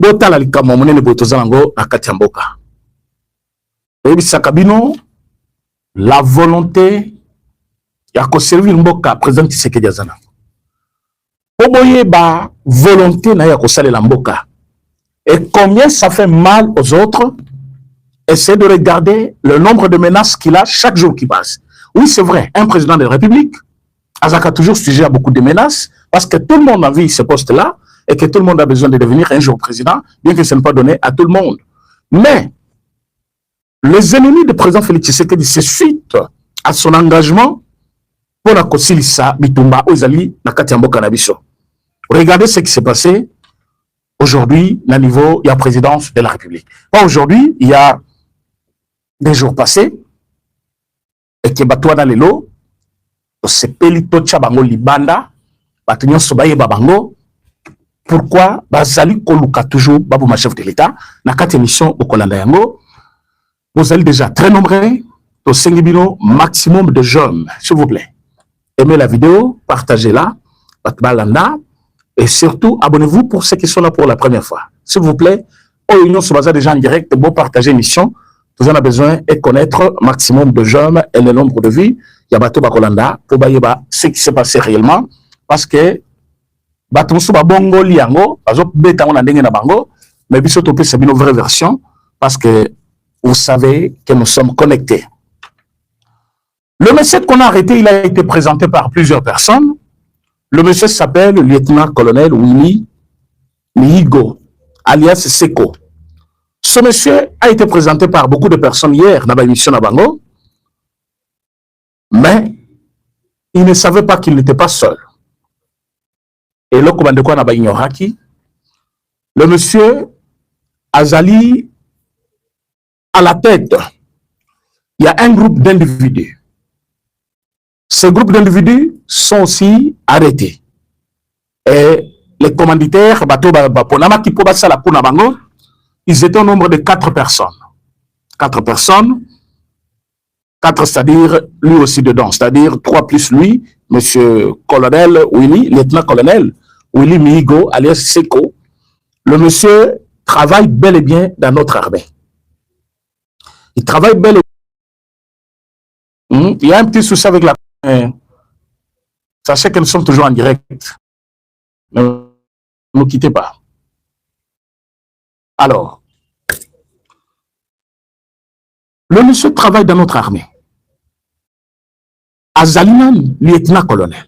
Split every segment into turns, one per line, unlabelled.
botala likambo monene botozango na kati ya mboka. Sakabino, la volonté ya ko servir mboka président Tshisekedi azana. Oboye ba volonté na ya ko salela mboka. Et combien ça fait mal aux autres? Essayez de regarder le nombre de menaces qu'il a chaque jour qui passe. Oui, c'est vrai, un président de la République, Azaka toujours sujet à beaucoup de menaces, parce que tout le monde a envie ce poste-là, et que tout le monde a besoin de devenir un jour président, bien que ce n'est pas donné à tout le monde. Mais, les ennemis du président Félix Tshisekedi se suite à son engagement pour la Kosilisa Bitumba Ozali Nakati Mboka Nabiso. Regardez ce qui s'est passé aujourd'hui, à niveau de la présidence de la République. Pas aujourd'hui, il y a des jours passés, et que Batouana Lelo, se pelito Chabango Libanda, Batunyon Sobaye Babango, pourquoi Bazali Koluka toujours, Babou ma chef de l'État, Nakati émission au Kolanda Yango, vous êtes déjà très nombreux, au Sengibino, maximum de jeunes, s'il vous plaît. Aimez la vidéo, partagez-la, Batbalanda, et surtout, abonnez-vous pour ceux qui sont là pour la première fois. S'il vous plaît, au Union Sobaza déjà en direct, bon partager l'émission. Vous en avez besoin et connaître maximum de jeunes et le nombre de vies. Yabato Bakolanda, pour baïba, ce qui s'est passé réellement. Parce que, Batonso Babongo Liango, Azop Beta on a dengue na bango, mais biso topé c'est une vraie version, parce que vous savez que nous sommes connectés. Le monsieur qu'on a arrêté, il a été présenté par plusieurs personnes. Le monsieur s'appelle le lieutenant-colonel Willy Mihigo, alias Seko. Ce monsieur a été présenté par beaucoup de personnes hier dans l'émission Nabango, mais il ne savait pas qu'il n'était pas seul. Et là, comment de quoi on ignoraki, le monsieur Azali à la tête, il y a un groupe d'individus. Ces groupes d'individus sont aussi arrêtés. Et les commanditaires, ils étaient au nombre de 4 personnes. 4 personnes, 4 c'est-à-dire lui aussi dedans, c'est-à-dire 3 plus lui, monsieur colonel Willy, lieutenant-colonel Willy Mihigo, alias Seko. Le monsieur travaille bel et bien dans notre armée. Il travaille bel et bien. Il y a un petit souci avec la... Sachez que nous sommes toujours en direct. Ne nous quittez pas. Alors, le monsieur travaille dans notre armée. Azaliman, lieutenant-colonel.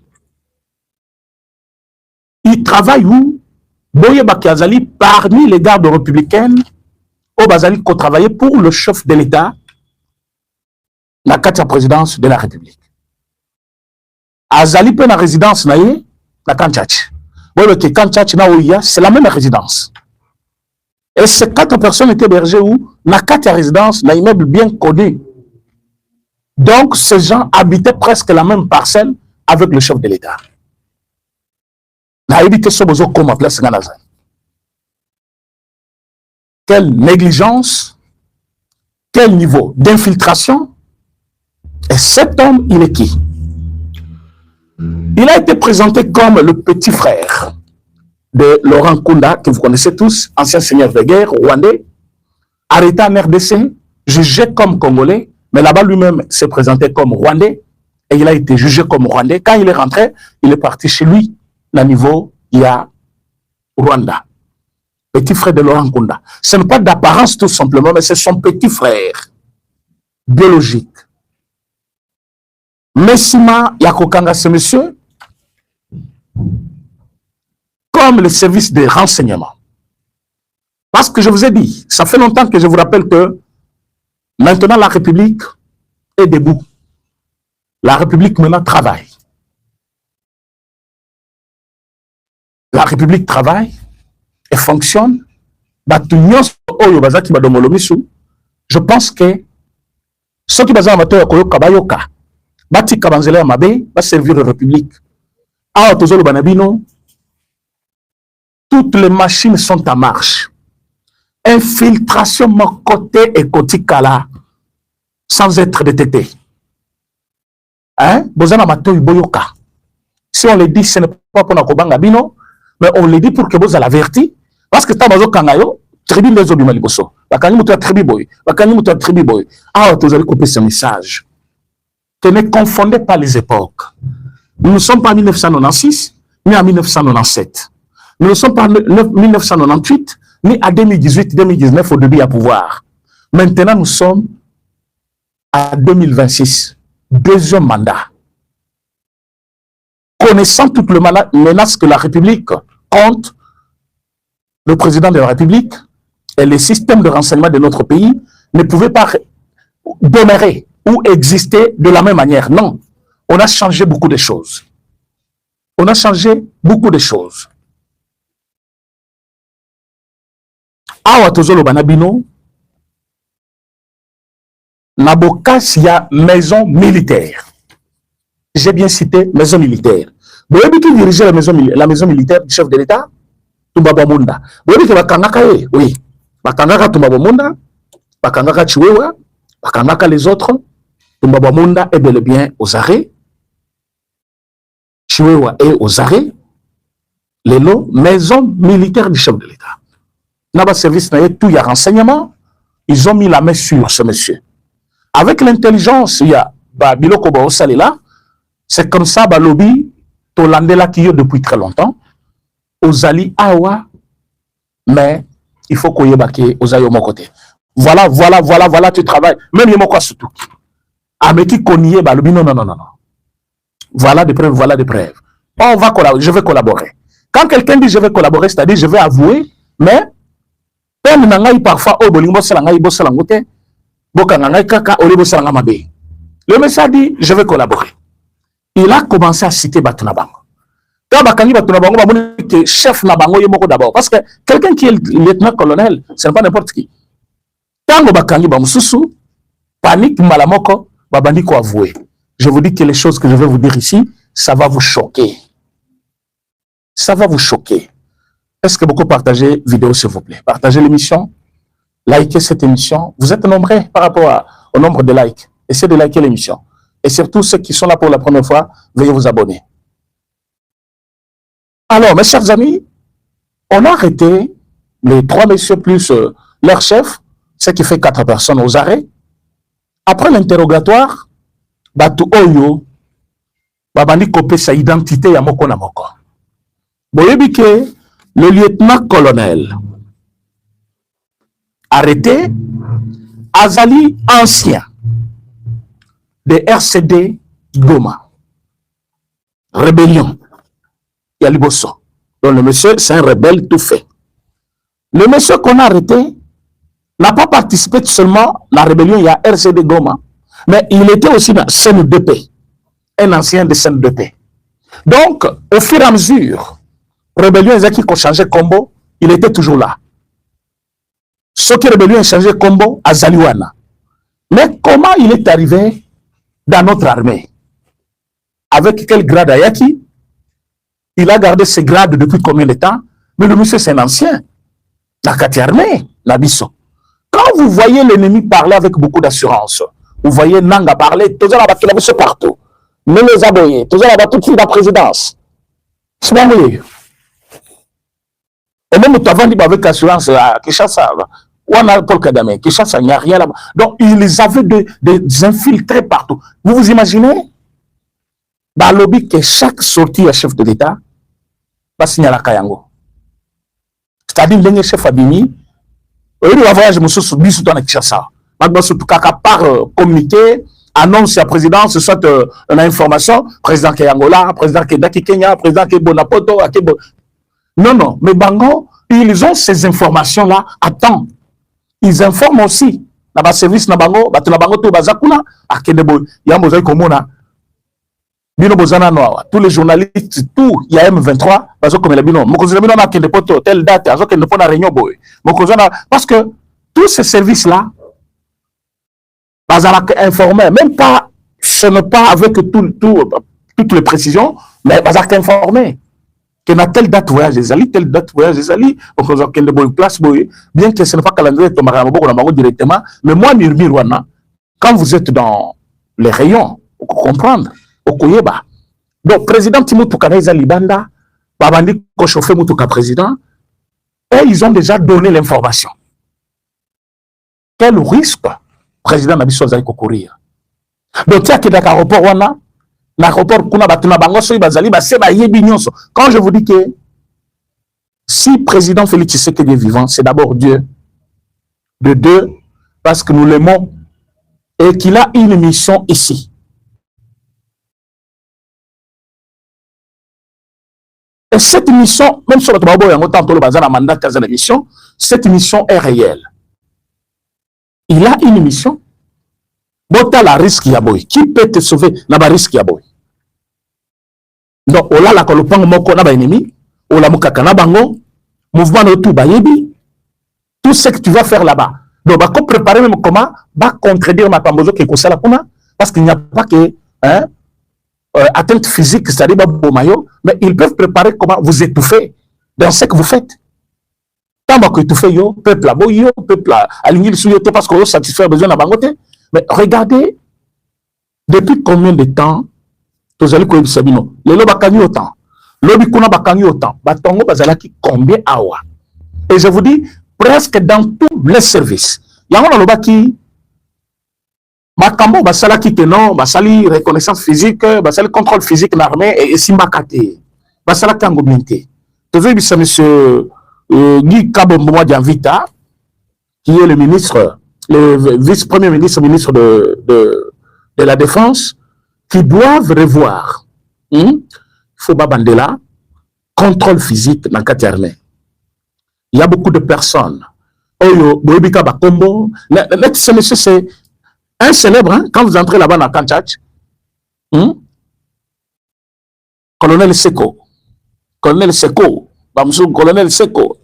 Il travaille où? Boye Baki Azali, parmi les gardes républicaines, au Bazali, qui travaillait pour le chef de l'État, la 4e présidence de la République. Azali, pour la résidence, la Kanchach. Boye Baki Kanchach, c'est la même résidence. Et ces 4 personnes étaient hébergées où? La 4e résidence, un immeuble bien connu. Donc, ces gens habitaient presque la même parcelle avec le chef de l'État. Quelle négligence, quel niveau d'infiltration. Et cet homme, il est qui? Il a été présenté comme le petit frère de Laurent Nkunda, que vous connaissez tous, ancien seigneur de guerre, rwandais, arrêté en RDC, jugé comme congolais, mais là-bas lui-même s'est présenté comme rwandais, et il a été jugé comme rwandais. Quand il est rentré, il est parti chez lui, à niveau, il y a Rwanda. Petit frère de Laurent Nkunda. Ce n'est pas d'apparence tout simplement, mais c'est son petit frère, biologique. Messima Yakokanga, ce monsieur, comme le service de renseignement. Parce que je vous ai dit, ça fait longtemps que je vous rappelle que maintenant la République est debout. La République maintenant travaille. La République travaille et fonctionne. Je pense que ceux qui va servir la République. Toutes les machines sont en marche. Infiltration mon côté et côté kala sans être détecté. Hein? Si on le dit, ce n'est pas pour Nakobanga Bino, mais on le dit pour que vous l'avertissez. Parce que tabazo kangayo, tribu les obima liboso. Bakani muta tribu boy. Bakani muta tribu boy. Ah, vous allez couper ce message. Que ne confondez pas les époques. Nous ne sommes pas en 1996, ni en 1997. Nous ne sommes pas en 1998, ni à 2018-2019 au début à pouvoir. Maintenant, nous sommes à 2026. Deuxième mandat. Connaissant toutes les menaces que la République compte, le président de la République et les systèmes de renseignement de notre pays ne pouvaient pas demeurer ou exister de la même manière. Non, on a changé beaucoup de choses. On a changé beaucoup de choses. Awa tozolo banabino, Nabokas, il y a maison militaire. J'ai bien cité maison militaire. Vous avez qui dirigeait la maison militaire du chef de l'État? Tumbaba Munda. Vous avez dit que Bakangaka, oui. Bakangaka Tumbaba Munda, Bakangaka Chiwewa, Bakangaka les autres. Tumbaba Munda est bel et bien aux arrêts. Chiwewa est aux arrêts. Les lots, maison militaire du chef de l'État. Naba service n'a tout, il y a renseignement. Ils ont mis la main sur ce monsieur. Avec l'intelligence, il y a Biloko Baosale là. C'est comme ça, lobby, Tolandela qui est depuis très longtemps. Ozali Awa, mais il faut qu'on y ait aux aïe au mon côté. Voilà, tu travailles. Même il y a quoi surtout. Ah, mais qui connaît, lobby, non. Voilà des preuves, On va collaborer, je vais collaborer. Quand quelqu'un dit je vais collaborer, c'est-à-dire je vais avouer, mais parfois, le message dit je vais collaborer. Il a commencé à citer Batunabango. Quand Bakangi Batunabango, chef Nabango Yemoko d'abord. Parce que quelqu'un qui est lieutenant-colonel, ce n'est pas n'importe qui. Quand Bakangi Bamususu, panique Malamoko, Babandiko avoué. Je vous dis que les choses que je vais vous dire ici, ça va vous choquer. Ça va vous choquer. Est-ce que beaucoup partagez vidéo, s'il vous plaît? Partagez l'émission, likez cette émission. Vous êtes nombreux par rapport au nombre de likes. Essayez de liker l'émission. Et surtout, ceux qui sont là pour la première fois, veuillez vous abonner. Alors, mes chers amis, on a arrêté les 3 messieurs plus leur chef, ce qui fait 4 personnes aux arrêts. Après l'interrogatoire, Batu Oyo, Babandi Kopé sa identité ya moko na moko. Boyebike, le lieutenant-colonel arrêté, Azali ancien de RCD Goma. Rébellion. Yaliboso. Donc le monsieur, c'est un rebelle tout fait. Le monsieur qu'on a arrêté n'a pas participé seulement à la rébellion, il y a RCD Goma, mais il était aussi dans CNDP, un ancien de CNDP. Donc, au fur et à mesure, rébellion, ils ont changé combo, il était toujours là. Ce qui rébellion a changé combo à Zaliwana. Mais comment il est arrivé dans notre armée? Avec quel grade Ayaki? Il a gardé ses grades depuis combien de temps? Mais le monsieur, c'est un ancien. La Kati armée, la Bisso. Quand vous voyez l'ennemi parler avec beaucoup d'assurance, vous voyez Nanga parler, tous les gens partout. Mais les aboyés, tous les gens tout de suite la présidence. C'est pas vrai. Et même tu as dit avec assurance à Kinshasa, ou en Paul Kagame, Kinshasa, il n'y a rien là-bas. Donc, ils avaient des infiltrés partout. Vous vous imaginez? Dans le lobby que chaque sortie à chef de l'État va signer à la Kayango. C'est-à-dire, le chef Abimi, il va voyager sur le dans Kinshasa. Par communiqué, annonce à la présidence, soit une information, président Kayangola, président Kedaki Kenya, président Kebonapoto, Non, mais Bango, ils ont ces informations-là à temps. Ils informent aussi. Dans le service, tous les journalistes, tout, il y a M23, telle date, parce que tous ces services-là, informés, même pas, ce n'est pas avec toutes les précisions, mais informés. Que na telle date voyage des alliés, telle date voyage des alliés, bien que ce n'est pas calendrier directement, mais moi, quand vous êtes dans les rayons, vous comprendre, au Koyeba. Donc, président Timotouka Libanda, Babandi Kochofé Moutouka président, Et ils ont déjà donné l'information. Quel risque président Nabiso Zali courir? Donc, il y a que l'aéroport, l'aéroport, quand je vous dis que si président Félix Tshisekedi est vivant, c'est d'abord Dieu. De deux, parce que nous l'aimons et qu'il a une mission ici. Et cette mission, même sur le mandat de mission, cette mission est réelle. Il a une mission. Bota la risque yaboy. Qui peut te sauver? N'a risque yaboy. Donc, on a la kolopang moko na ba ennemi, on la mukaka na bango, mouvement no tout bayebi. Tout ce que tu vas faire là-bas. Donc, bah, qu'on préparer même comment, bah, contredire ma tambozo qui est comme là, parce qu'il n'y a pas que, hein, atteinte physique, c'est-à-dire, bah, mais ils peuvent préparer comment vous étouffer dans ce que vous faites. Tant que tu fais, yo, peuple à boyo, peuple à aligner le souillot, parce qu'on satisfait besoin de bangote. Mais regardez, depuis combien de temps, tous allez quoi sabino, les loba kangi autant, lobi kuna bakangi autant, batongo bazalaki combien awa. Et je vous dis, presque dans tous les services, il y a un loba qui, bakambo basalaki que non, basali reconnaissance physique, basali contrôle physique l'armée et simbakate, basalaki angobinté. Tous allez ça monsieur Guy Kabombo Dianvita, qui est le ministre, le vice-premier ministre, ministre de la Défense, qui doivent revoir. Il faut Babandela, contrôle physique dans la armée. Il y a beaucoup de personnes. Ce monsieur, c'est un célèbre, hein, quand vous entrez là-bas dans Kanchach, colonel Seko, colonel Seko, colonel Seko.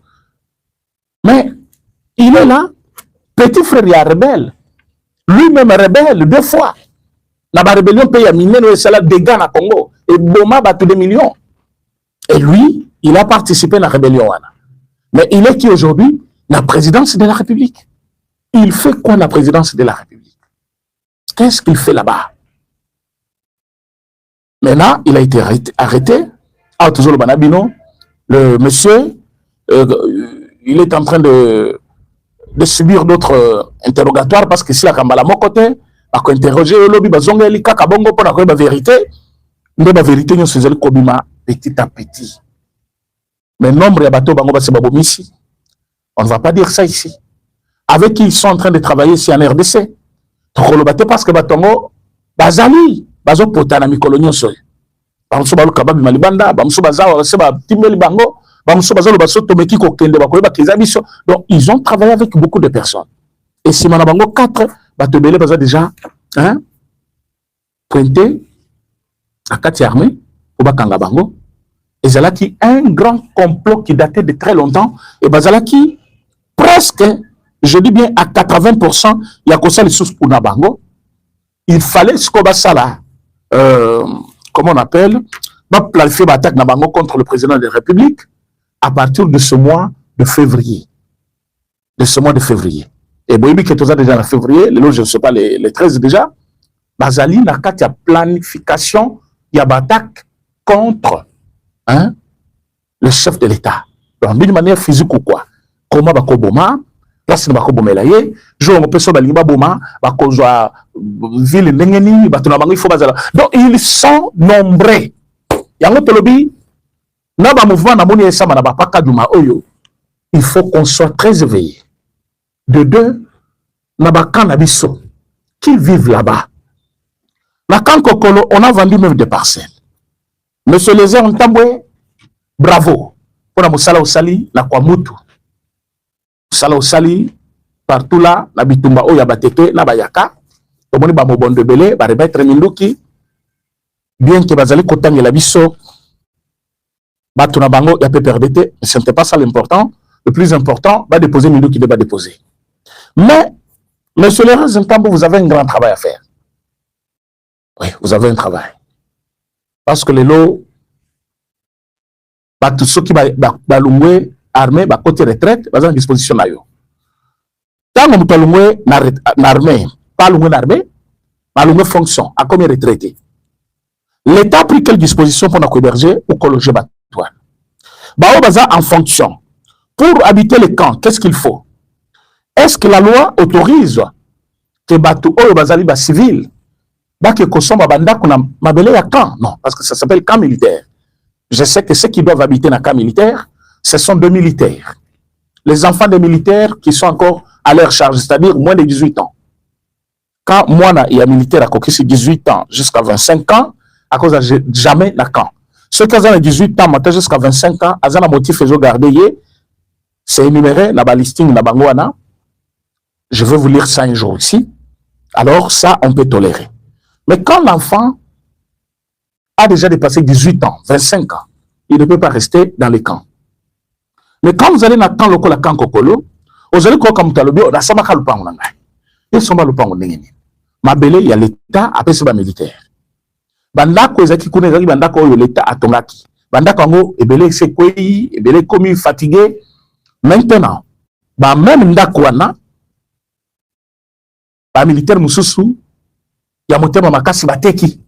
Mais il est là, petit frère, il est rebelle. Lui-même rebelle, 2 fois. La rébellion paye à miner le salaire des gars à Congo. Et Boma bat des millions. Et lui, il a participé à la rébellion. Mais il est qui aujourd'hui? La présidence de la République. Il fait quoi la présidence de la République? Qu'est-ce qu'il fait là-bas? Maintenant, il a été arrêté. Ah, toujours le Banabino. Le monsieur, il est en train de subir d'autres interrogatoires parce que si la Kambala mon côté, à interroger le lobby, bazonga li kaka bongo pour la vérité, la vérité nous faisait le kobima petit à petit. Mais nombre de bateaux bango basi babomisi, on ne va pas dire ça ici. Avec qui ils sont en train de travailler ici en RDC. Donc le bateau parce que batongo bazali bazo potana mi colonion soy. Bamso balu kababi malibanda, bamso bazawa seba timeli bango. Donc, ils ont travaillé avec beaucoup de personnes. Et si Manabango 4, Batobele a déjà pointé à 4 armées au Bakangabango. Et Zalaki, un grand complot qui datait de très longtemps. Et Bazalaki, presque, je dis bien à 80%, il y a que ça les sources pour Nabango. Il fallait ce qu'on va ça là, comment on appelle, planifier l'attaque Nabango contre le président de la République. À partir de ce mois de février. De ce mois de février. Et Boïbi qui est déjà en février, je ne sais pas, les 13 déjà, Bazali n'a qu'à planification, il y a attaque contre le chef de l'État. Donc, d'une manière physique ou quoi. Comment va Koboma, place ne va Kobomelaye, je on peut sauver Boma, va Kozoa, ville Nengeni, il faut Bazala. Donc, ils sont nombreux. Il y a un autre lobby. Il faut qu'on soit très éveillé. De deux, qui vivent là-bas. On a vendu même des parcelles. Monsieur Lézer Ntambwe, bravo. Pour la Moussala Osali, la Kwamutu. Moussala Osali, partout là, la Bitumba Oya Bateke, la Bayaka, Tomoni Bamobon de Belé, Barebetre Minduki, bien que Bazali Kotange la Bisso. Batunabango, il y a PPRDT, ce n'était pas ça l'important. Le plus important, va déposer Mindou qui va déposer. Mais, monsieur Léraz Ntambo, vous avez un grand travail à faire. Oui, vous avez un travail. Parce que les lots, tous ceux qui sont armés, côté retraite, ils sont en disposition là. Tant que vous êtes armé, pas l'armée, mais fonction, à combien retraité? L'État a pris quelle disposition pour nous héberger ou que le jeu bat? En fonction. Pour habiter les camps, qu'est-ce qu'il faut? Est-ce que la loi autorise que Batou Oyo Bazali ba civil Baki Kosomba Bandako na Mabele ya camp? Non, parce que ça s'appelle camp militaire. Je sais que ceux qui doivent habiter dans le camp militaire, ce sont des militaires. Les enfants des militaires qui sont encore à leur charge, c'est-à-dire moins de 18 ans. Quand moi, il y a militaire à côté, c'est 18 ans jusqu'à 25 ans, à cause de jamais la camp. Ceux qui ont 18 ans, maintenant jusqu'à 25 ans, ils ont un motif de garder. C'est énuméré, la listing, la bangouana. Je vais vous lire ça un jour ici. Alors, ça, on peut tolérer. Mais quand l'enfant a déjà dépassé 18 ans, 25 ans, il ne peut pas rester dans les camps. Mais quand vous allez dans le camp local, le camp Kokolo, vous allez comme Talobi, on a ça le pan. Ils sont pas le pan. Mabele, il y a l'État, après c'est pas militaire. Bandako, ezaki kune ezaki bandako oyo l'État atongaki. Bandako ango, ebele sekwei, ebele komi fatigué. Maintenant, ba même ndako wana, ba militaire mususu, ya motema makasi bateki.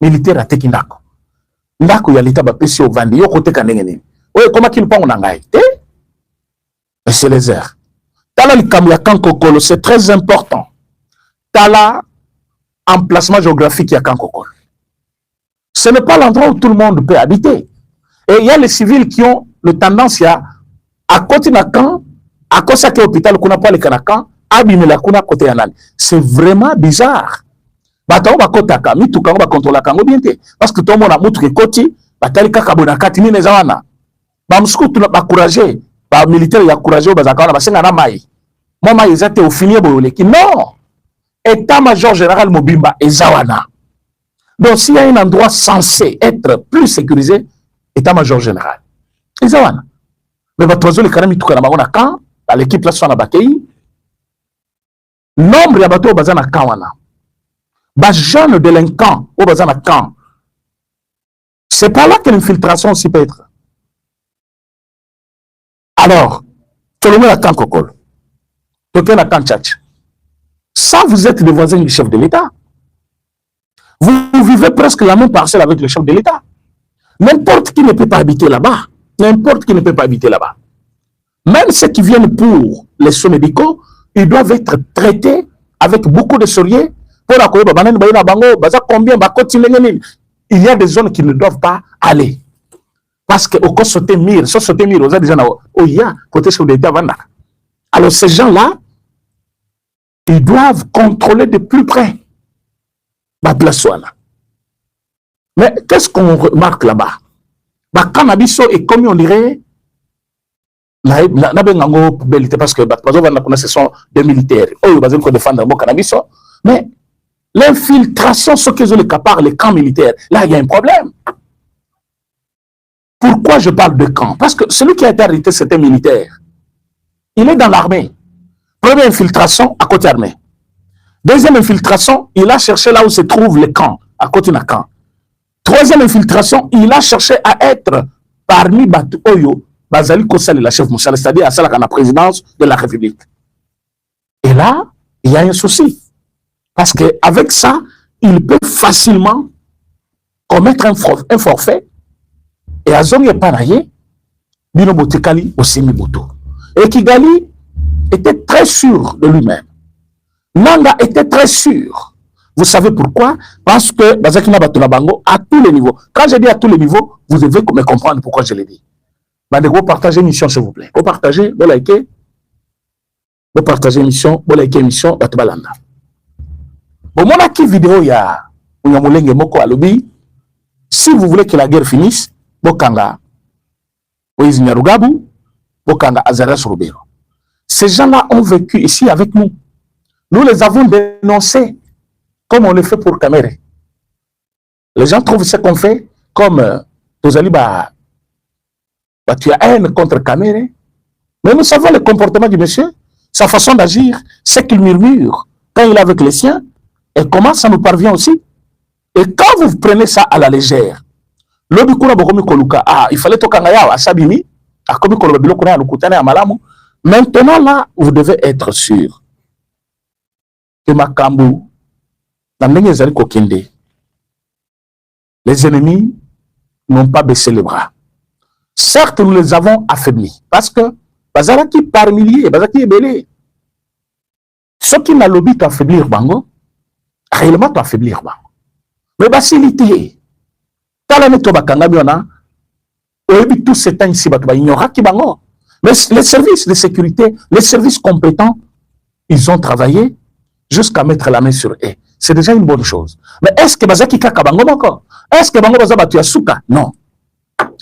Militaire ateki ndako. Ndako ya l'État ba pesi au vandi, yo kote kanenge nini. Oye, comment qu'il pango nangai? Mais c'est les airs. Tala l'ikam ya Kankokolo, c'est très important. Tala emplacement géographique ya Kankokolo. Ce n'est pas l'endroit où tout le monde peut habiter. Et il y a les civils qui ont le tendance à côté de camp, à cause de l'hôpital, qu'on n'a pas les canacan, abîmer la kuna côté yanal. C'est vraiment bizarre. Batao ba kotaka, mi tukango ba contrôler kango bien te. Parce que tout le monde a montré que côté, batali kakabona katini nezawana. Ba msku tu ba courageux, ba militaire ya courageux bazaka na basenga na mai. Mama ezate au finir boyoleki. Non. État-major général Mobimba ezawana. Donc, s'il y a un endroit censé être plus sécurisé, état-major général. Ezawana. Mais votre oiseau, les kanami tout kanama quand l'équipe là soit na bakei. Nombre ya bateau bazana kawana. Ba jeunes délinquants au bazana camp. C'est pas là que l'infiltration aussi peut être. Alors, tout le monde a camp Kokol. Tout le monde a camp Tchatch. Ça, vous êtes des voisins du chef de l'État. Vous vivez presque la même parcelle avec le chef de l'État. N'importe qui ne peut pas habiter là-bas. N'importe qui ne peut pas habiter là-bas. Même ceux qui viennent pour les soins médicaux, ils doivent être traités avec beaucoup de sérieux. Pour la combien il y a des zones qui ne doivent pas aller. Parce que au cas sauter mire, ça sauter mire, vous avez déjà il y a côté chef de l'État. Alors ces gens-là, ils doivent contrôler de plus près la place. Mais qu'est-ce qu'on remarque là-bas? Cannabis est comme on dirait, parce que ce sont des militaires. Ils vont défendre le cannabis. Mais l'infiltration, ce qu'ils ont le capard, les camps militaires, là, il y a un problème. Pourquoi je parle de camp? Parce que celui qui a été arrêté, c'était militaire. Il est dans l'armée. Première infiltration, à côté armée. Deuxième infiltration, il a cherché là où se trouve les camps, à côté d'un camp. Troisième infiltration, il a cherché à être parmi Batu Oyo, Bazali Kosal et la chef Moussala, c'est-à-dire à la présidence de la République. Et là, il y a un souci. Parce qu'avec ça, il peut facilement commettre un forfait et à Zongi Panaye, Bino Botekali, Osemi Boto. Et Kigali était très sûr de lui-même. Nanga était très sûr. Vous savez pourquoi? Parce que Bazakina Batonabango, à tous les niveaux. Quand je dis à tous les niveaux, vous devez me comprendre pourquoi je l'ai dit. Vous partagez l'émission, s'il vous plaît. Vous partagez, vous likez. Vous partagez l'émission, vous likez l'émission, Batobalanda. Bon, mon acquis vidéo, il y a Moko Alobi. Si vous voulez que la guerre finisse, Bokanga, Moïse Nyarugabu, Bokanga, Azaras Roubero. Ces gens-là ont vécu ici avec nous. Nous les avons dénoncés comme on le fait pour Kamere. Les gens trouvent ce qu'on fait comme tu as haine contre Kamere. Mais nous savons le comportement du monsieur, sa façon d'agir, ce qu'il murmure quand il est avec les siens et comment ça nous parvient aussi. Et quand vous prenez ça à la légère, il fallait à Sabimi, maintenant là, vous devez être sûr que Makambu, les ennemis n'ont pas baissé les bras. Certes, nous les avons affaiblis parce que bazalaki par milliers, bazalaki ebele. Ce qui n'a lobby t'affaiblir bango, réellement t'affaiblir bango. Mais facilité. Tala ne toba kangami wana, oyebi tout ce temps ici, batu ba ignoraki bango. Mais les services de sécurité, les services compétents, ils ont travaillé jusqu'à mettre la main sur eux. C'est déjà une bonne chose. Mais est-ce que bazaki kaka bango moko? Est-ce que bango baza batu ya suka? Non.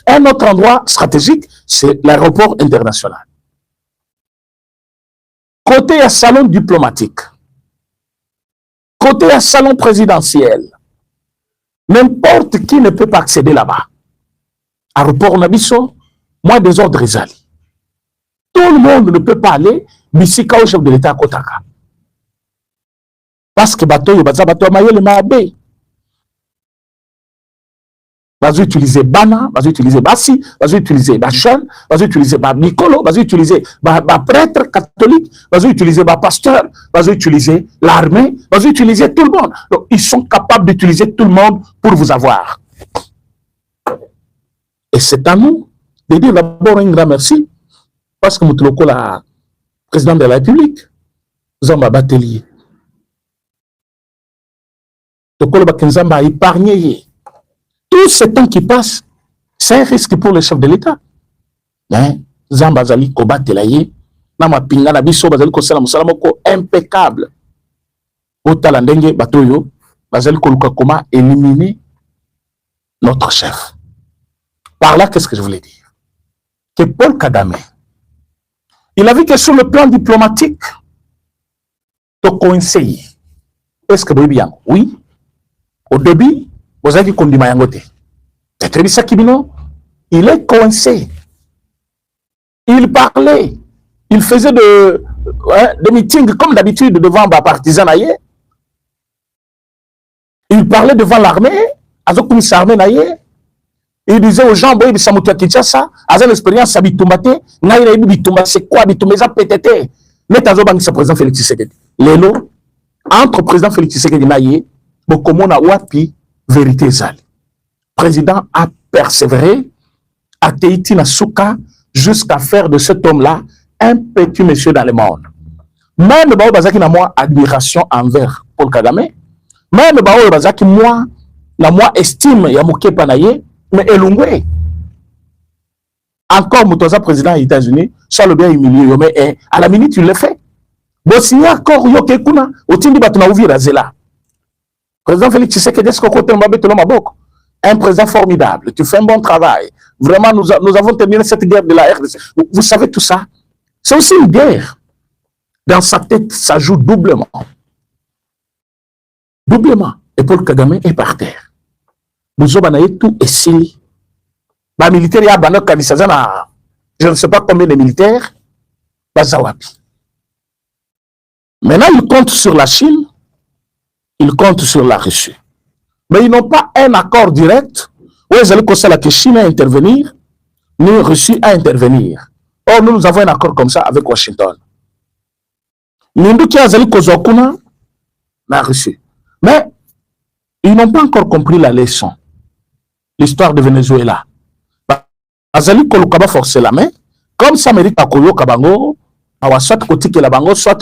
Un autre endroit stratégique, c'est l'aéroport international. Côté à salon diplomatique, côté à salon présidentiel, n'importe qui ne peut pas accéder là-bas. Aéroport Nabiso, moins des ordres Zali. Tout le monde ne peut pas aller, Bissika au chef de l'État à Kotaka. Parce que bateau, il bateau le Mabe. Vas utiliser Bana, vas utiliser Bassi, vas utiliser Bachel, vas utiliser Nicolo, vas utiliser prêtre catholique, vas utiliser pasteur, vas utiliser l'armée, vas utiliser tout le monde. Donc, ils sont capables d'utiliser tout le monde pour vous avoir. Et c'est à nous de dire d'abord un grand merci parce que nous sommes le président de la République, Zamba Batelier. Nous avons épargné. Tout ce temps qui passe, c'est un risque pour le chef de l'État. Zamba Zali Kobatelaye, Nama Pinga Nabiso, Bazali Kosala Musalamoko, impeccable. Otalandenge Batoyo, Bazali Koluka Koma, éliminer notre chef. Par là, qu'est-ce que je voulais dire? Que Paul Kagame, il a vu que sur le plan diplomatique, Toko-Ensei, est-ce que vous bien? Oui. Au début, vous avez dit qu'on dit Mayangote. Il est coincé. Il parlait. Il faisait des meetings comme d'habitude devant les partisans. Il parlait devant l'armée, il disait aux gens, à l'expérience, c'est quoi, mais président Félix Tshisekedi. Lelo, entre président Félix Tshisekedi et Bokomona Wapi, vérité Zali. Président a persévéré, a Teiti Nasuka, jusqu'à faire de cet homme-là un petit monsieur dans le monde. Même Bao Bazaki n'a moi admiration envers Paul Kagame. Même Bao Bazaki, moi, la moi estime Yamouké Panaye, mais Elungwe. Encore Moutoza, président des États-Unis, ça le bien humilié, mais à la minute, il le fait. Bon, signé encore Yoke Kuna, au Tindi Batuna Ouvi Razela. Président Félix Tshisekedi, est-ce qu'on un président formidable, tu fais un bon travail. Vraiment, nous avons terminé cette guerre de la RDC. Vous savez tout ça. C'est aussi une guerre. Dans sa tête, ça joue doublement. Doublement. Et Paul Kagame est par terre. Nous avons tout essayé. Les militaires, je ne sais pas combien de militaires. Maintenant, ils comptent sur la Chine. Ils comptent sur la Russie. Mais ils n'ont pas un accord direct où ils allaient conseiller la Chine à intervenir, ni la Russie à intervenir. Or, nous avons un accord comme ça avec Washington. Nous qui allaient conseiller la Russie. Mais ils n'ont pas encore compris la leçon. L'histoire de Venezuela. Ils allaient forcer la main, comme ça mérite à Koyo Kabango, soit Kotike la Bango, soit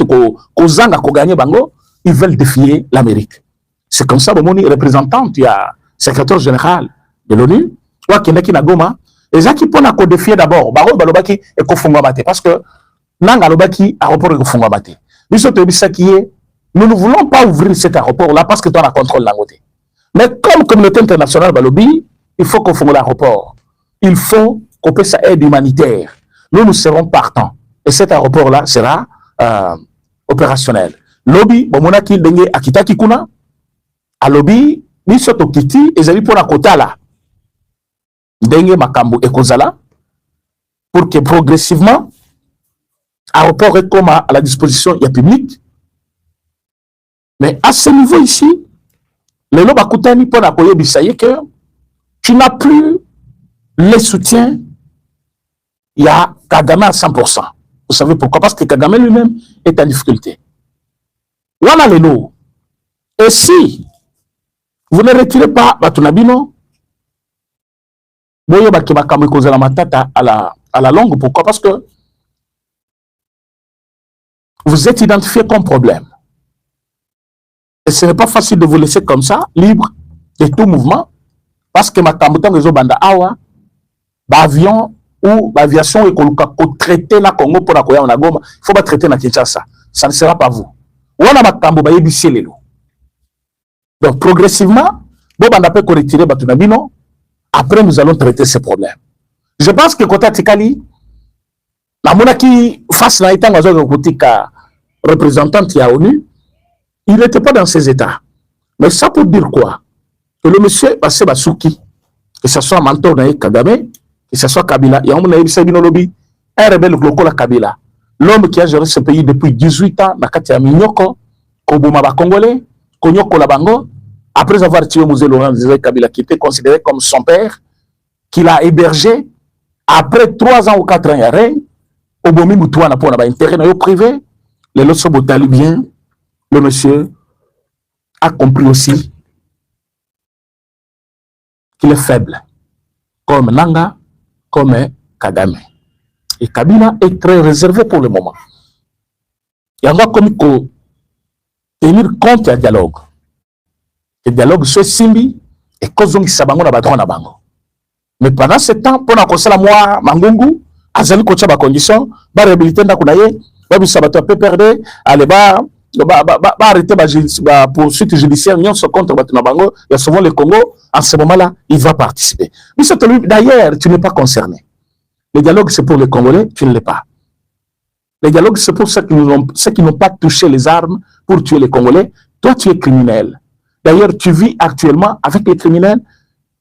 Kozanga Koganye Bango, ils veulent défier l'Amérique. C'est comme ça, mon représentante, il y a secrétaire général de l'ONU, Kendaki Nagoma, et ça qui peut nous défier d'abord, Baro Balobaki et Kofungwabate, parce que Nanga Lobaki aéroport et Kofungwabate. Nous ne voulons pas ouvrir cet aéroport-là parce que tu as la contrôle d'un côté. Mais comme communauté internationale Balobi, il faut qu'on fonde l'aéroport. Il faut qu'on paie sa aide humanitaire. Nous serons partants. Et cet aéroport-là sera opérationnel. Lobby, Bomonaki Denge Akitaki Kuna, à lobby, ni soto kiti, et zali pour la quota là. Denge Makambu et Kozala, pour que progressivement, l'aéroport est comme à la disposition du public. Mais à ce niveau ici, le loba Koutani pour la Koye Bissaye que tu n'as plus les soutiens, il y a Kagame à 100%. Vous savez pourquoi? Parce que Kagame lui-même est en difficulté. Voilà les lots. Et si vous ne retirez pas Batunabino, vous avez à la longue. Pourquoi? Parce que vous êtes identifié comme problème. Et ce n'est pas facile de vous laisser comme ça, libre de tout mouvement, parce que ma tamboutang les banda awa, avion ou aviation et qu'on traiter na Congo pour la Koya na Goma, il faut pas traiter na Kinshasa. Ça ne sera pas vous. Ou on a ma tambo ba yebi selelo. Donc progressivement, bon banda peut retirer batunabino. Après nous allons traiter ces problèmes. Je pense que côté Tikali, la monarchie face à l'état représentante à ONU, il n'était pas dans ces états. Mais ça pour dire quoi? Que le monsieur Bassé Basouki, que ce soit Mantor Naïk Kagame, que ce soit Kabila, il y a un rebelle Glokola Kabila, l'homme qui a géré ce pays depuis 18 ans, Nakati Aminyoko, Kobuma Congolais, Konyoko Labango, après avoir tué Mosé Laurent Kabila, qui était considéré comme son père, qu'il a hébergé, après 3 ans ou 4 ans, il y a rien, Obomi Moutouana pour un intérêt privé, les lots bien, le monsieur a compris aussi qu'il est faible, comme Nanga, comme Kagame. Et Kabila est très réservé pour le moment. Il y a comme tenir compte du dialogue. Le dialogue soit simbi et kozongi sabango na batona bango. Mais pendant ce temps, pour la conseil moi Mangungu, azali kocha ba condition, ba réhabiliter ndako naye, ba bisabato peut perdre, aller ba arrêter ba poursuite judiciaire nyonso contre batona bango, et souvent le Congo en ce moment-là, il va participer. Mais d'ailleurs, tu n'es pas concerné. Le dialogue c'est pour les Congolais, tu ne l'es pas. Le dialogue c'est pour ceux qui n'ont pas touché les armes pour tuer les Congolais. Toi tu es criminel. D'ailleurs, tu vis actuellement avec les criminels.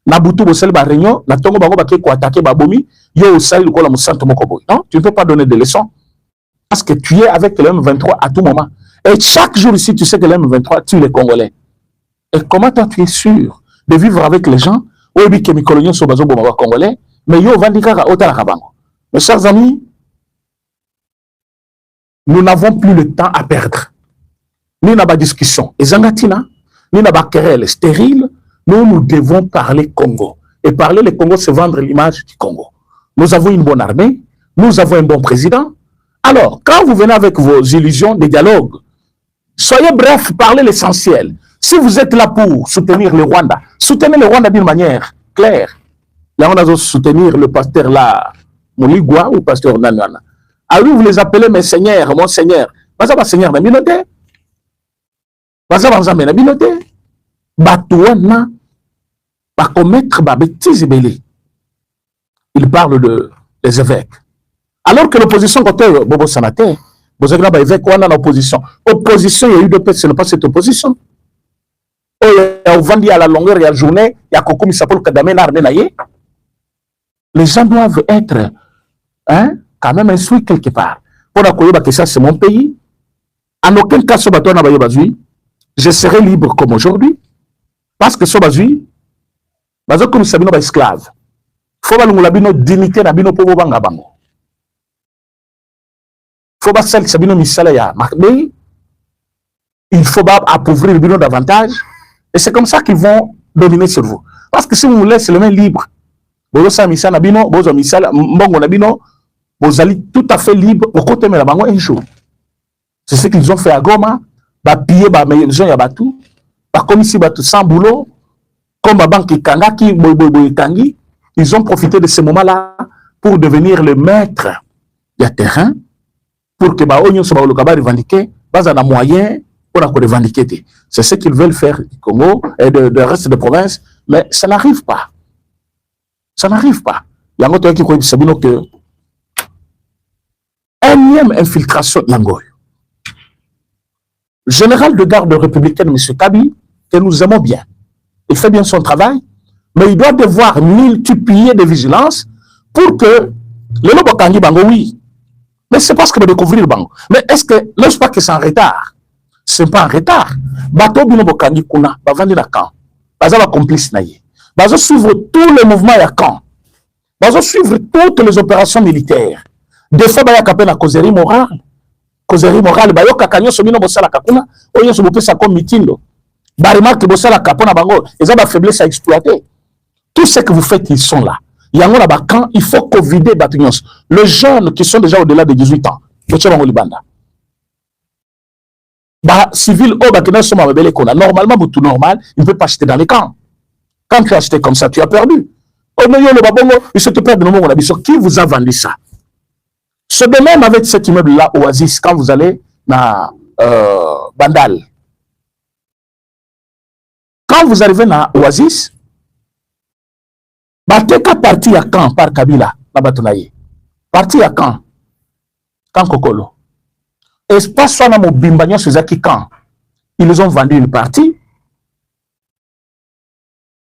Nabutu Bossel Barignon, la Tongo Bango Baké ko attaqué Babomi, yo Osali le kola Moussanto Mokoboy. Non, tu ne peux pas donner des leçons. Parce que tu es avec le M23 à tout moment. Et chaque jour ici, tu sais que le M23 tue les Congolais. Et comment toi tu es sûr de vivre avec les gens? Oui, que mes coloniaux sont basés au Congolais, mais yo Vandika Otala Kabango. Mes chers amis, nous n'avons plus le temps à perdre. Nous n'avons pas de discussion. Et Zangatina, nous n'avons pas de querelle stérile. Nous devons parler Congo. Et parler le Congo, c'est vendre l'image du Congo. Nous avons une bonne armée, nous avons un bon président. Alors, quand vous venez avec vos illusions de dialogue, soyez bref, parlez l'essentiel. Si vous êtes là pour soutenir le Rwanda, soutenez le Rwanda d'une manière claire. Là, on a soutenir le pasteur là, Mouligua ou pasteur Nanana. À lui, vous les appelez mes seigneurs, mon seigneur. Pas ça, seigneur, mais minoté. Pas ça, mais minoté. Batouana va commettre des bêtises belées. Il parle des évêques. Alors que l'opposition, côté Bobo Sanate, vous avez des évêques, on a l'opposition. Opposition, il y a eu deux personnes, ce n'est pas cette opposition. Il y a vendu à la longueur de la journée, il y a Kokoumi Sapol Kadame Narmenaye. Les gens doivent être quand même instruits quelque part. Pour la Koyoba, que ça, c'est mon pays. En aucun cas, ce bateau n'a pas eu. Je serai libre comme aujourd'hui. Parce que ce bazui, comme Sabino ba esclave, faut pas l'ungulabino dignité na bino pobo banga bango. Faut pas celle Sabino misala ya makbe. Il faut pas appauvrir le bino davantage. Et c'est comme ça qu'ils vont dominer sur vous. Parce que si vous vous laissez les mains libres, bozo sa misala na bino, bozo misala mbongo na bino, vous allez tout à fait libre au côté de la bango un jour. C'est ce qu'ils ont fait à Goma, ba piller ba maison ya batou. Comme ici, sans boulot, comme la banque Kangaki, Tangi, ils ont profité de ce moment-là pour devenir le maître du terrain, pour que Baonyo soit revendiqué, pas un moyen pour revendiquer. C'est ce qu'ils veulent faire du Congo et du reste de province, mais ça n'arrive pas. Ça n'arrive pas. Il y a un autre qui croit que énième infiltration Langoy. Général de garde républicaine, M. Kabi, que nous aimons bien. Il fait bien son travail, mais il doit devoir multiplier des vigilances pour que le Lobokangi Bango, oui. Mais c'est parce que va découvrir Bango. Mais est-ce que, là, je pas que c'est en retard. Ce n'est pas en retard. Bato Bino Bokangi Kuna, va vendre la camp. Baza va complice naïe. Baza suivre tous les mouvements à camp. Baza suivre toutes les opérations militaires. Des fois, il y a capé la causerie morale. Causerie morale, il y a kakanyo sobino bosala kakuna, oyo sobope sa comme mitindo. Bah, remarque que ça la capona bango, ils ont la faiblesse à exploiter. Tout ce que vous faites, ils sont là. Il y a un quand il faut covider Batignons. Les jeunes qui sont déjà au-delà de 18 ans, Bah, civil, oh, bah, normalement, tout normal, il ne peut pas acheter dans les camps. Quand tu as acheté comme ça, tu as perdu. Oh, non, le babongo, il se te perd de nouveau, on a dit, qui vous a vendu ça? Ce de même avec cet immeuble-là, Oasis, quand vous allez dans Bandal. Quand vous arrivez dans Oasis, Bateka parti à Caen par Kabila, Nabatonaye. Parti à Caen. Caen Kokolo. Espace soit dans Mobimbanyo Suzaki Caen. Ils ont vendu une partie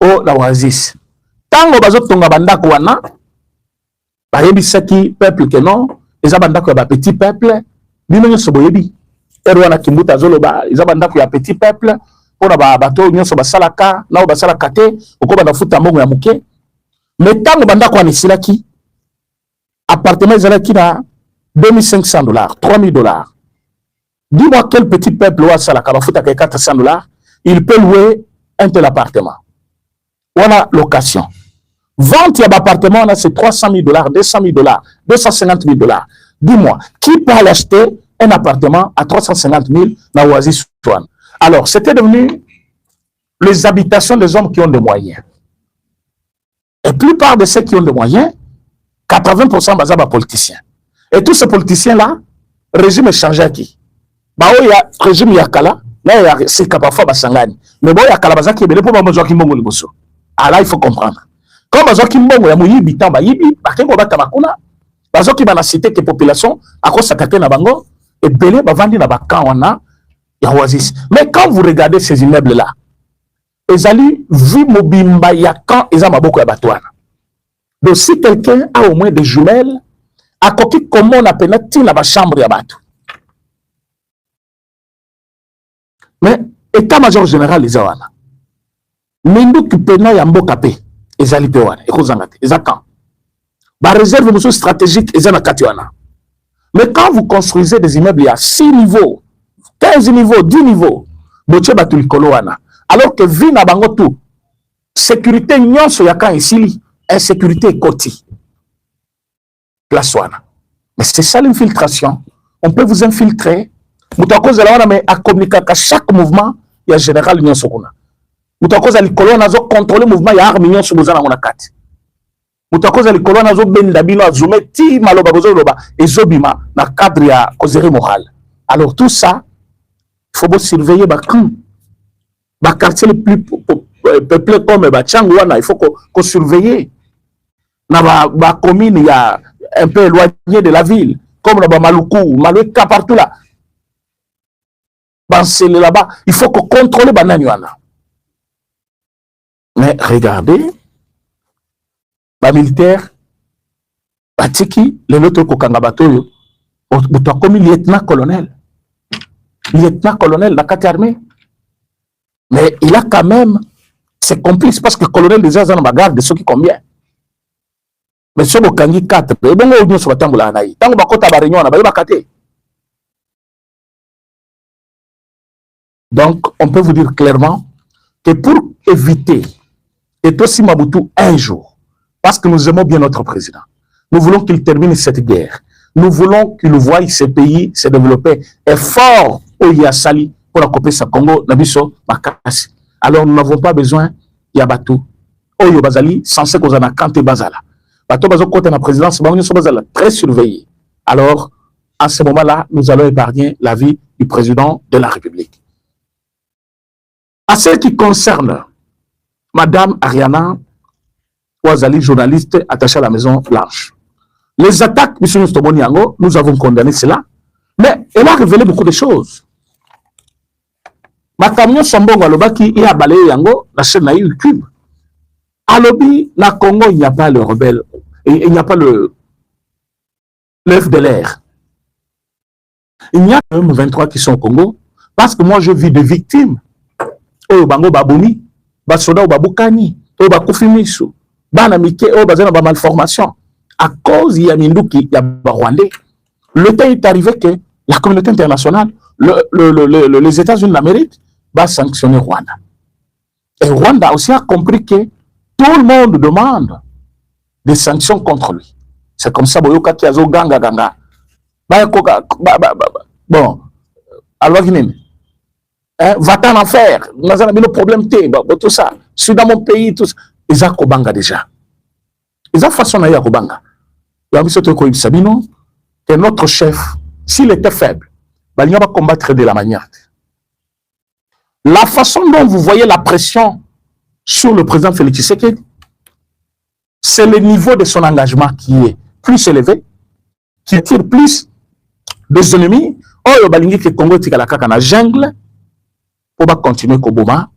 au Oasis. Tango bazot tonga bandako wana, bayebisaki peuple que non, eza bandako ya ba petit peuple, bino nyonso boyebi. Erwana Kimbuta zoloba, eza bandako ya petit peuple, pona ba bato nyonso basalaka, na basalaka te, okoba na futa mbongo ya muke. Mais tango bandako wana silaki, appartement ezalaki na $2,500, $3,000. Dis-moi quel petit peuple wa salaka ba futa ka $400, il peut louer un tel appartement. Voilà location. Vente à l'appartement, c'est $300,000, $200,000, $250,000. Dis-moi, qui peut acheter un appartement à $350,000 dans Oasis Souane? Alors, c'était devenu les habitations des hommes qui ont des moyens. Et la plupart de ceux qui ont des moyens, 80% basés sur politiciens. Et tous ces politiciens-là, le régime est changé à qui? Bah, il y a le régime Yakala, là, il y a c'est parfois Basangani. Mais bon, il y a Kalabazaki, mais il n'y a pas besoin qu'il y ait. Ah là, il faut comprendre. Comme Bazoki Mbongo, ya muyibi tamba yibi, bakengo bata makuna, Bazoki bana cité que population, à cause sakate na bango, et belé bavandi na bakan wana, ya Oasis. Mais quand vous regardez ces immeubles-là, ezali vu mobimba ya kan eza maboko ya batwana. Donc si quelqu'un a au moins des jumelles, à koki comment on appelle na ba chambre ya bato. Mais état-major général les awana. Mindu kipena ya mboka pe. Ezali pewana, ekozangate, ezakan. Ba réserve monsieur stratégique ezana katiwana. Mais quand vous construisez des immeubles, il y a 6 niveaux, 15 niveaux, 10 niveaux, boche batu likolo wana. Alors que vi na bango tout, sécurité nyonso ya kan isili, insécurité koti. Place wana. Mais c'est ça l'infiltration. On peut vous infiltrer. Moutako zela wana mais à communiquer à chaque mouvement, il y a général nyonso kuna. Moutakoza likolo nazo contrôler mouvement ya arme nyonso bozana ngona kati. Moutakoza likolo nazo benda bino azume ti maloba bozo loba ezobima na cadre ya causerie morale. Alors tout ça, il faut surveiller ba quartier le plus peuplé comme ba Tchangwana, il faut qu'on surveiller. Na ba commune il y a un peu éloigné de la ville, comme na ba Maluku, Maluka partout là. C'est là-bas, il faut qu'on contrôle ba nanywana. Mais regardez, les militaires, Batiki, les autres Kokangabatoyo, ont commis lieutenant-colonel. Lieutenant-colonel, la 4 armée. Mais il a quand même ses complices parce que le colonel déjà dans la garde de ceux qui combien. Mais ce Bokangi 4, et bon, on sur la tamboula anaï. Tant que Bakota Barignon, on a bakate. Donc, on peut vous dire clairement que pour éviter et aussi Mobutu un jour, parce que nous aimons bien notre président. Nous voulons qu'il termine cette guerre. Nous voulons qu'il voie ce pays se développer et fort au Yasali pour accompagner sa Congo, Nabiso, Makasi. Alors nous n'avons pas besoin de Yabatou. Oyo Bazali, censé qu'on en a quand Bazala. Bato Bazo côté la présidence, Bazala, très surveillé. Alors, à ce moment-là, nous allons épargner la vie du président de la République. À ce qui concerne Madame Ariana Ouazali, journaliste attachée à la Maison Blanche. Les attaques, M. Stoboniango, nous avons condamné cela, mais elle a révélé beaucoup de choses. Ma camion Sambongo Alobaki, il a balayé Yango, la chaîne a eu cube. À Lobi, la Congo, il n'y a pas le rebelle, il n'y a pas le l'œuf de l'air. Il n'y a que 23 qui sont au Congo, parce que moi je vis des victimes. Oh, Bango Baboumi. Basoda ou Baboukani, ou Bakoufimisou, Banamike, ou Bazana ba malformation. À cause il y a Minduki, il y a Rwandais. Le temps est arrivé que la communauté internationale, les États-Unis d'Amérique, va sanctionner Rwanda. Et Rwanda aussi a compris que tout le monde demande des sanctions contre lui. C'est comme ça, Boyoka Kiazo Ganga Ganga. Bon, alors Hein, va-t'en en enfer. Nous avons nos problèmes, tout ça. Je suis dans mon pays, tout ça. Ils ont Kobanga déjà. Ils ont façon de Kobanga. Que notre chef, s'il était faible, il va combattre de la manière. La façon dont vous voyez la pression sur le président Félix Tshisekedi, c'est le niveau de son engagement qui est plus élevé, qui attire plus des ennemis. Oh, balingi que Congo tika la kaka na jungle pour ba continuer koboma,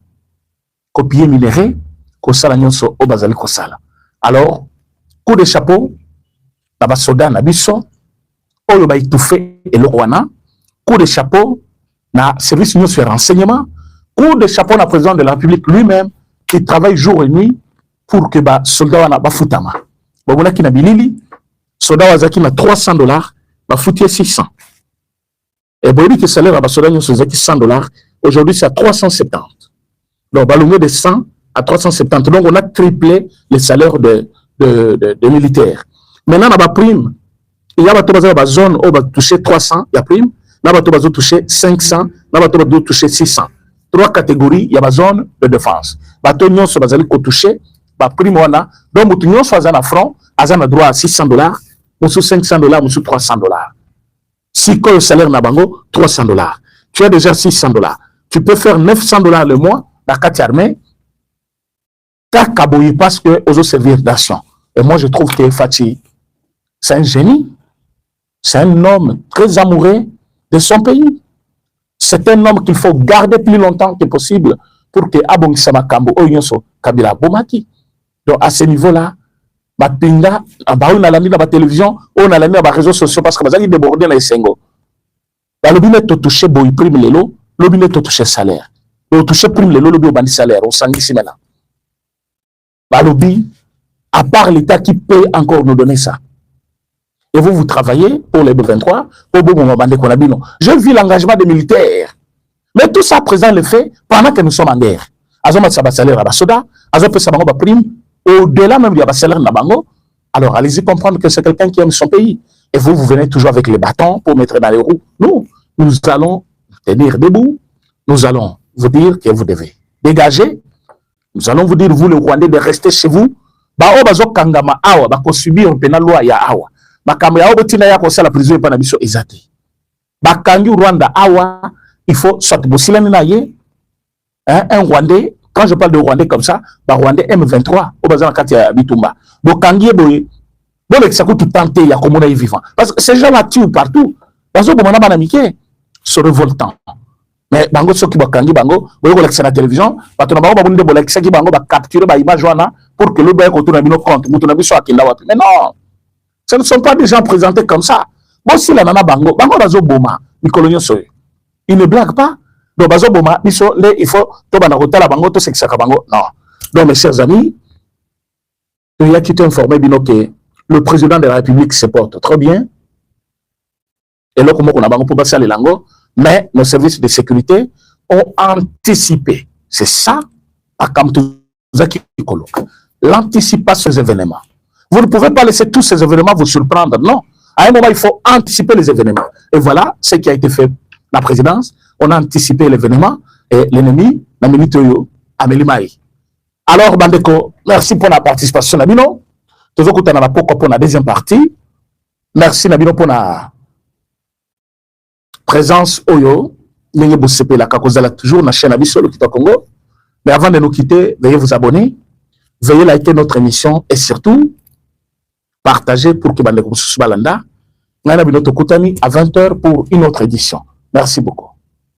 copier minerai, ko sala nyonso o bazali ko sala. Alors, coup de chapeau na ba soda na biso, oyo ba étouffé et le rwanda, coup de chapeau na service nyonso de renseignement, coup de chapeau na président de la République lui-même qui travaille jour et nuit pour que ba soldat wana ba futama. Ba bona ki na bilili, soldat wazaki na $300, ba futie 600. Et bon, que le salaire à Bassoda, c'est $100. Aujourd'hui, c'est à 370. Donc, balongé de 100 à 370. Donc, on a triplé les salaires de militaires. Maintenant, on a prime. Il y a une zone où on va toucher 300, il y a prime. On va toucher 500, on va toucher 600. 3 catégories, il y a une zone de défense. Bateau nyon so bazali ko toucher, ba prime wana. Donc, mutu nyon so azana front, azana droit à $600, musu $500, musu $300. Si le salaire n'a bango, $300. Tu as déjà $600. Tu peux faire $900 le mois dans 4 armées. Kakaboui parce que aux autres servir d'action. Et moi, je trouve que Fati, c'est un génie. C'est un homme très amoureux de son pays. C'est un homme qu'il faut garder plus longtemps que possible pour que Abong Samakambo, Oyonso, Kabila Bomaki. Donc, à ce niveau-là, Bapinga, on a l'ami dans la télévision, on a l'ami dans les réseaux sociaux parce que vous allez déborder dans les sengo. Le robinet te touché boy prime lelo, le robinet te touché salaire. Le touché prime lelo, le bandi salaire, au sangi simena. Balobi, à part l'État qui peut encore nous donner ça. Et vous travaillez pour les B23, pour Bobo Bande Konabino. Je vis l'engagement des militaires. Mais tout ça présent le fait pendant que nous sommes en guerre. Azoma Saba salaire à Basoda, Azoma Sabango ba prime. Au-delà même du salaire Nabango, alors allez-y comprendre que c'est quelqu'un qui aime son pays. Et vous venez toujours avec les bâtons pour mettre dans les roues. Nous allons tenir debout. Nous allons vous dire que vous devez dégager. Nous allons vous dire, vous les Rwandais, de rester chez vous. Bao bazo kangama awa, bako subir un pénal loi ya awa. Bakamba ya obotina ya kosa la prison et pas nabiso ezate. Bakangi Rwanda awa, il faut soit bosilani na ye, un Rwandais. Quand je parle de Rwandais comme ça, bah Rwandais M23, au bazar Katia Bitumba. Donc, quand il y a bon, ça coûte tout tenter, il y a comme on est vivant. Parce que ces gens-là tuent partout. Parce que bon, on a banamiqué, se révoltant. Mais bango ceux qui bakangi bango, vous voyez la télévision, parce que bango babonde bola qui qui bango ba capturer ba image wana pour que le bail retourne à nos comptes. Mutu na biso akila wapi. Mais non, ce ne sont pas des gens présentés comme ça. Bon, si la nana bango bazo boma, Nicolonio soye. Il ne blague pas. Donc, il faut non. Donc, mes chers amis, il y a qui t'informer que le président de la République se porte très bien. Et là, comment on a pour passer les langues, mais nos services de sécurité ont anticipé. C'est ça, l'anticipation des événements. Vous ne pouvez pas laisser tous ces événements vous surprendre. Non. À un moment, il faut anticiper les événements. Et voilà ce qui a été fait la présidence. On a anticipé l'événement et l'ennemi n'a mis Amélie Maï. Alors, Bandeko, merci pour la participation. Nabino, toujours que tu as pour la deuxième partie. Merci Nabino pour la présence. Oyo, Nengi Boussepe, la Kakozala, toujours na chaîne Abisso, le Kita Congo. Mais avant de nous quitter, veuillez vous abonner, veuillez liker notre émission et surtout partager pour que Bandeko Balanda. Nabino Tokutani à 20h pour une autre édition. Merci beaucoup.